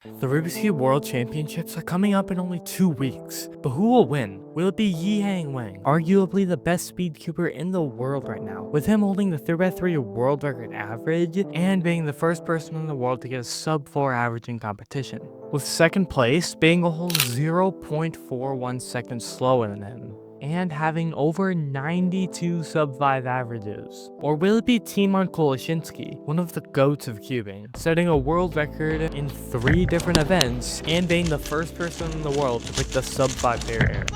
The Rubik's Cube World Championships are coming up in only 2 weeks, but who will win? Will it be Yihang Wang, arguably the best speedcuber in the world right now, with him holding the 3x3 world record average and being the first person in the world to get a sub-4 average in competition, with second place being a whole 0.41 seconds slower than him, and having over 92 sub-5 averages? Or will it be Teeon Kashinski, one of the GOATs of cubing, setting a world record in 3 different events and being the first person in the world to break the sub-5 barrier?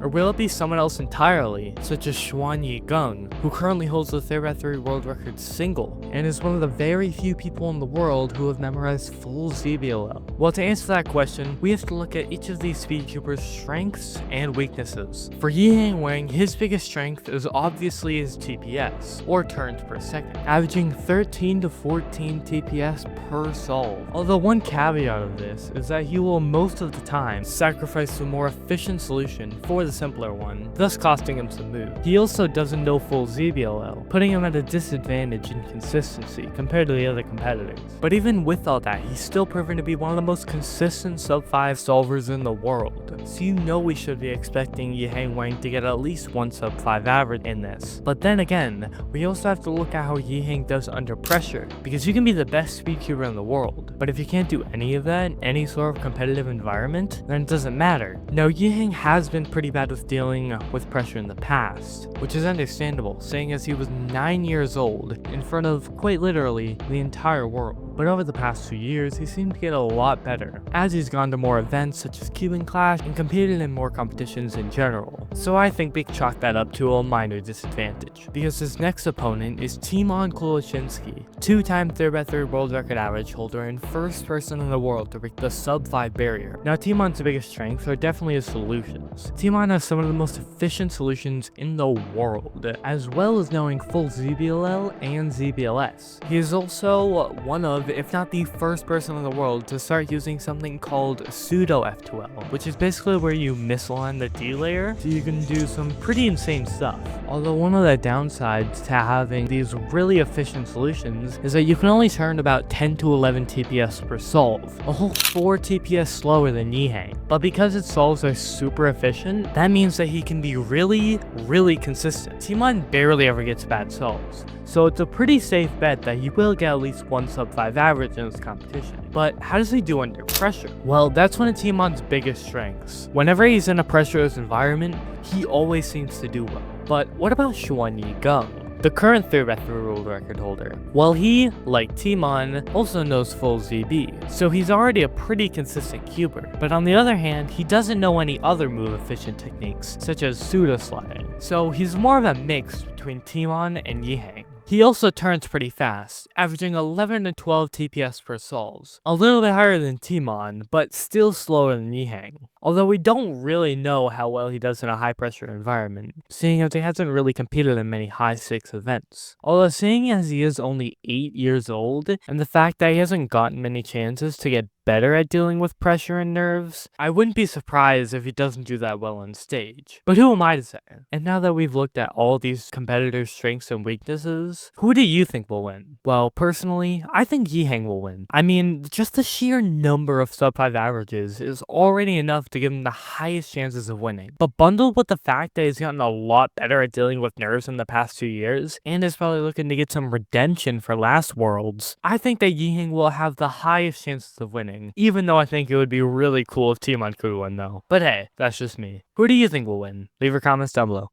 Or will it be someone else entirely, such as Shuani Gong, who currently holds the 3x3 world record single, and is one of the very few people in the world who have memorized full ZBLL? Well, to answer that question, we have to look at each of these speedcubers' strengths and weaknesses. For Yihang Wang, his biggest strength is obviously his TPS, or turns per second, averaging 13 to 14 TPS per solve. Although one caveat of this is that he will most of the time sacrifice the more efficient solution for the simpler one, thus costing him some moves. He also doesn't know full ZBLL, putting him at a disadvantage in consistency compared to the other competitors. But even with all that, he's still proven to be one of the most consistent sub-5 solvers in the world. So you know we should be expecting Yihang Wang to get at least one sub-5 average in this. But then again, we also have to look at how Yihang does under pressure, because you can be the best speedcuber in the world, but if you can't do any of that in any sort of competitive environment, then it doesn't matter. Now, Yihang has been pretty bad with dealing with pressure in the past, which is understandable, seeing as he was 9 years old in front of, quite literally, the entire world. But over the past 2 years, he seemed to get a lot better, as he's gone to more events such as Cubing Clash and competed in more competitions in general. So I think we can chalk that up to a minor disadvantage, because his next opponent is Teeon Kashinski, 2-time 3x3 world record average holder and first person in the world to break the sub-5 barrier. Now, Teeon's biggest strengths are definitely his solutions. Teeon has some of the most efficient solutions in the world, as well as knowing full ZBLL and ZBLS. He is also one of, if not the first person in the world to start using something called pseudo F2L, which is basically where you misalign the D layer so you can do some pretty insane stuff. Although one of the downsides to having these really efficient solutions is that you can only turn about 10 to 11 TPS per solve, a whole 4 TPS slower than Yihang. But because its solves are super efficient, that means that he can be really consistent. Teeon barely ever gets bad solves, so it's a pretty safe bet that he will get at least one sub-5 average in this competition. But how does he do under pressure? Well, that's one of Teeon's biggest strengths. Whenever he's in a pressurized environment, he always seems to do well. But what about Shuani Gong, the current 3x3 world record holder? Well, he, like Teeon, also knows full ZB, so he's already a pretty consistent cuber. But on the other hand, he doesn't know any other move efficient techniques, such as pseudo sliding. So he's more of a mix between Teeon and Yihang. He also turns pretty fast, averaging 11 to 12 TPS per solves, a little bit higher than Teeon, but still slower than Yihang. Although we don't really know how well he does in a high pressure environment, seeing as he hasn't really competed in many high stakes events. Although seeing as he is only 8 years old, and the fact that he hasn't gotten many chances to get better at dealing with pressure and nerves, I wouldn't be surprised if he doesn't do that well on stage. But who am I to say? And now that we've looked at all these competitors' strengths and weaknesses, who do you think will win? Well, personally, I think Yihang will win. I mean, just the sheer number of sub-5 averages is already enough to give him the highest chances of winning. But bundled with the fact that he's gotten a lot better at dealing with nerves in the past 2 years, and is probably looking to get some redemption for last Worlds, I think that Yihang will have the highest chances of winning. Even though I think it would be really cool if Teeon could win though. But hey, that's just me. Who do you think will win? Leave your comments down below.